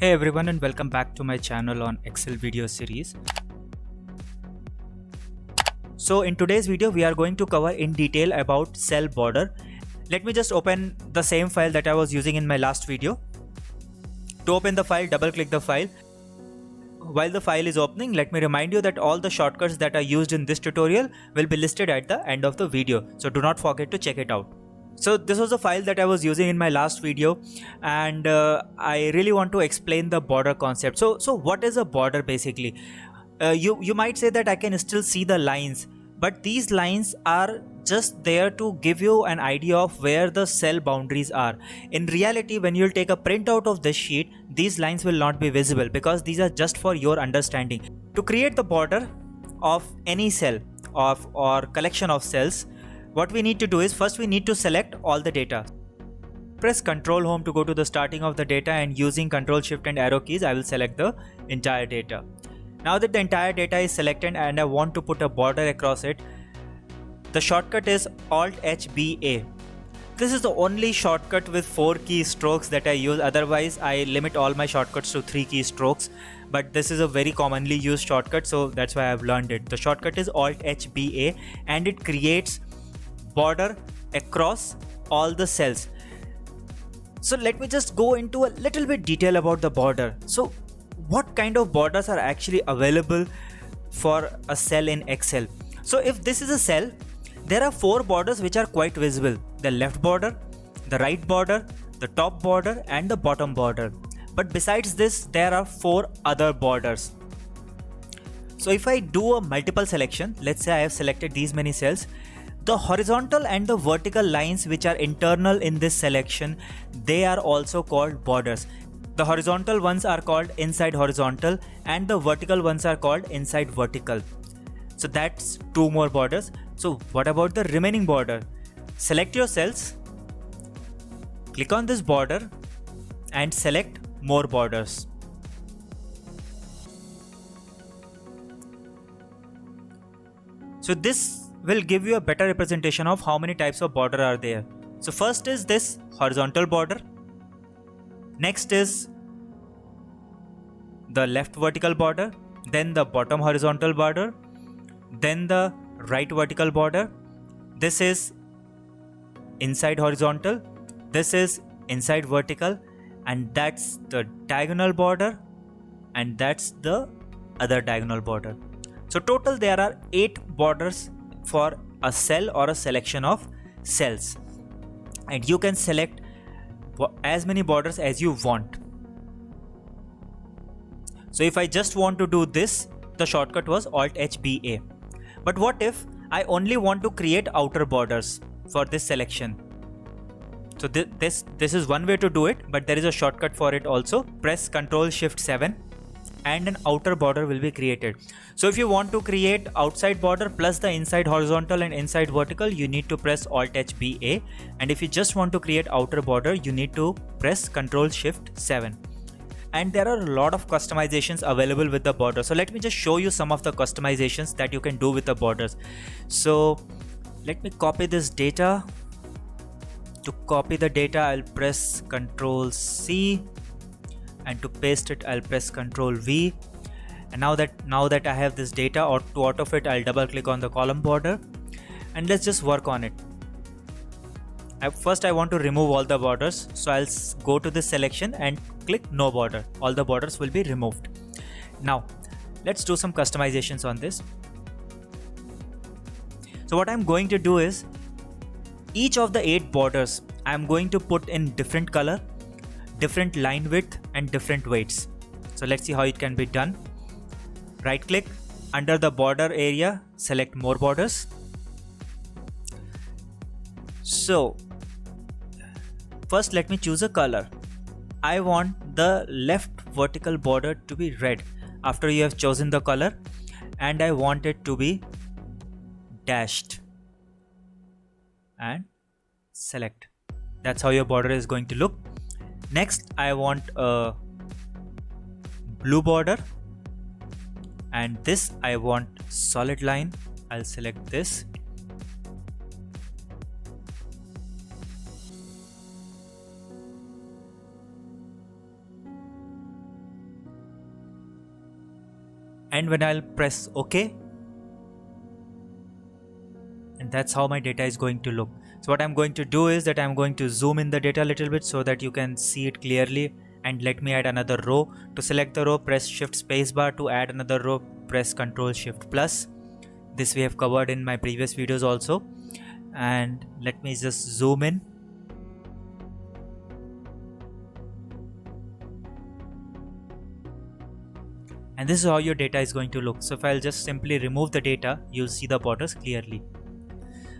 Hey everyone, and welcome back to my channel on Excel video series. So in today's video we are going to cover in detail about cell border. Let me just open the same file that I was using in my last video. To open the file, double click the file. While the file is opening, let me remind you that all the shortcuts that are used in this tutorial will be listed at the end of the video, so do not forget to check it out. So this was a file that I was using in my last video, and I really want to explain the border concept. So what is a border basically? You might say that I can still see the lines, but these lines are just there to give you an idea of where the cell boundaries are. In reality, when you'll take a printout of this sheet, these lines will not be visible because these are just for your understanding. To create the border of any cell or collection of cells, what we need to do is first we need to select all the data. Press Ctrl Home to go to the starting of the data, and using Ctrl Shift and arrow keys I will select the entire data. Now that the entire data is selected and I want to put a border across it, the shortcut is Alt-H-B-A. This is the only shortcut with 4 keystrokes that I use. Otherwise I limit all my shortcuts to 3 keystrokes, but this is a very commonly used shortcut, so that's why I've learned it. The shortcut is Alt-H-B-A, and it creates border across all the cells. So let me just go into a little bit detail about the border. So what kind of borders are actually available for a cell in Excel? So if this is a cell, there are 4 borders which are quite visible: the left border, the right border, the top border, and the bottom border. But besides this, there are 4 other borders. So if I do a multiple selection, let's say I have selected these many cells, the horizontal and the vertical lines which are internal in this selection, they are also called borders. The horizontal ones are called inside horizontal and the vertical ones are called inside vertical. So that's 2 more borders. So what about the remaining border? Select your cells, click on this border and select more borders. So this will give you a better representation of how many types of border are there. So first is this horizontal border. Next is the left vertical border, then the bottom horizontal border, then the right vertical border. This is inside horizontal, this is inside vertical, and that's the diagonal border, and that's the other diagonal border. So total there are 8 borders for a cell or a selection of cells, and you can select as many borders as you want. So if I just want to do this, the shortcut was Alt-H-B-A. But what if I only want to create outer borders for this selection? So this is one way to do it, but there is a shortcut for it also. Press Ctrl-Shift-7 and an outer border will be created. So if you want to create outside border plus the inside horizontal and inside vertical, you need to press Alt-H-B-A, and if you just want to create outer border, you need to press Ctrl-Shift-7. And there are a lot of customizations available with the border. So let me just show you some of the customizations that you can do with the borders. So let me copy this data. To copy the data, I'll press Ctrl-C, and to paste it I'll press Ctrl-V. And now that I have this data, or to out of it I'll double click on the column border, and let's just work on it. First I want to remove all the borders, so I'll go to this selection and click no border. All the borders will be removed. Now let's do some customizations on this. So what I'm going to do is, each of the 8 borders I'm going to put in different color, different line width, and different weights. So let's see how it can be done. Right click, under the border area, select more borders. So first let me choose a color. I want the left vertical border to be red. After you have chosen the color, and I want it to be dashed, and select. That's how your border is going to look. Next I want a blue border, and this I want solid line. I'll select this. and when I'll press OK, and that's how my data is going to look. So what I'm going to do is that I'm going to zoom in the data a little bit so that you can see it clearly, and let me add another row. To select the row, press Shift Spacebar. To add another row, press Ctrl Shift Plus. This we have covered in my previous videos also. And let me just zoom in. And this is how your data is going to look. So if I'll just simply remove the data, you'll see the borders clearly.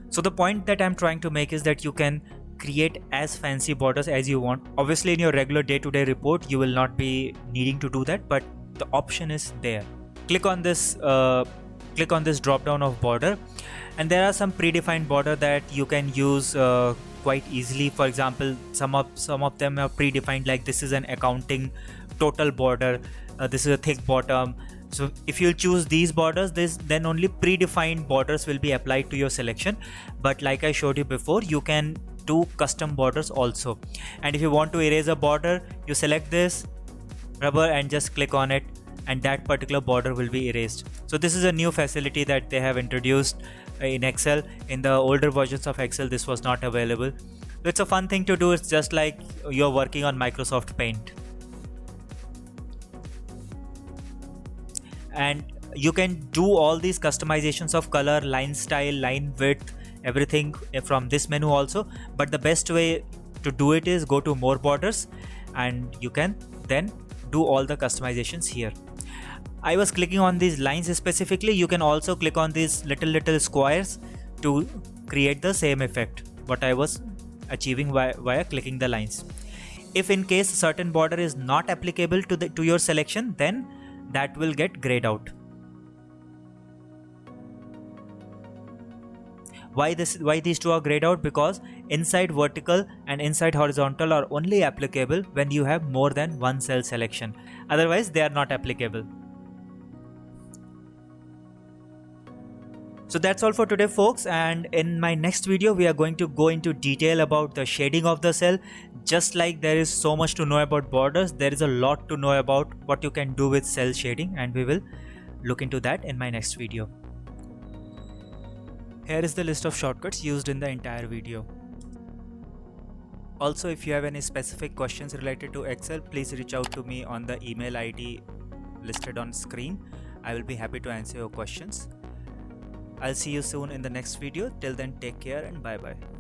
So the point that I'm trying to make is that you can create as fancy borders as you want. Obviously in your regular day-to-day report you will not be needing to do that, but the option is there. Click on this drop down of border, and there are some predefined border that you can use quite easily. For example, some of them are predefined, like this is an accounting total border, this is a thick bottom. So if you choose these borders, then only predefined borders will be applied to your selection. But like I showed you before, you can do custom borders also. And if you want to erase a border, you select this rubber and just click on it, and that particular border will be erased. So this is a new facility that they have introduced in Excel. In the older versions of Excel, this was not available. It's a fun thing to do. It's just like you're working on Microsoft Paint. And you can do all these customizations of color, line style, line width, everything from this menu also. But the best way to do it is go to more borders, and you can then do all the customizations here. I was clicking on these lines specifically. You can also click on these little squares to create the same effect what I was achieving via clicking the lines. If in case a certain border is not applicable to your selection, then that will get grayed out. Why these two are grayed out? Because inside vertical and inside horizontal are only applicable when you have more than one cell selection. Otherwise they are not applicable. So that's all for today, folks, and in my next video we are going to go into detail about the shading of the cell. Just like there is so much to know about borders, there is a lot to know about what you can do with cell shading, and we will look into that in my next video. Here is the list of shortcuts used in the entire video. Also, if you have any specific questions related to Excel, please reach out to me on the email ID listed on screen. I will be happy to answer your questions. I'll see you soon in the next video. Till then, take care and bye bye.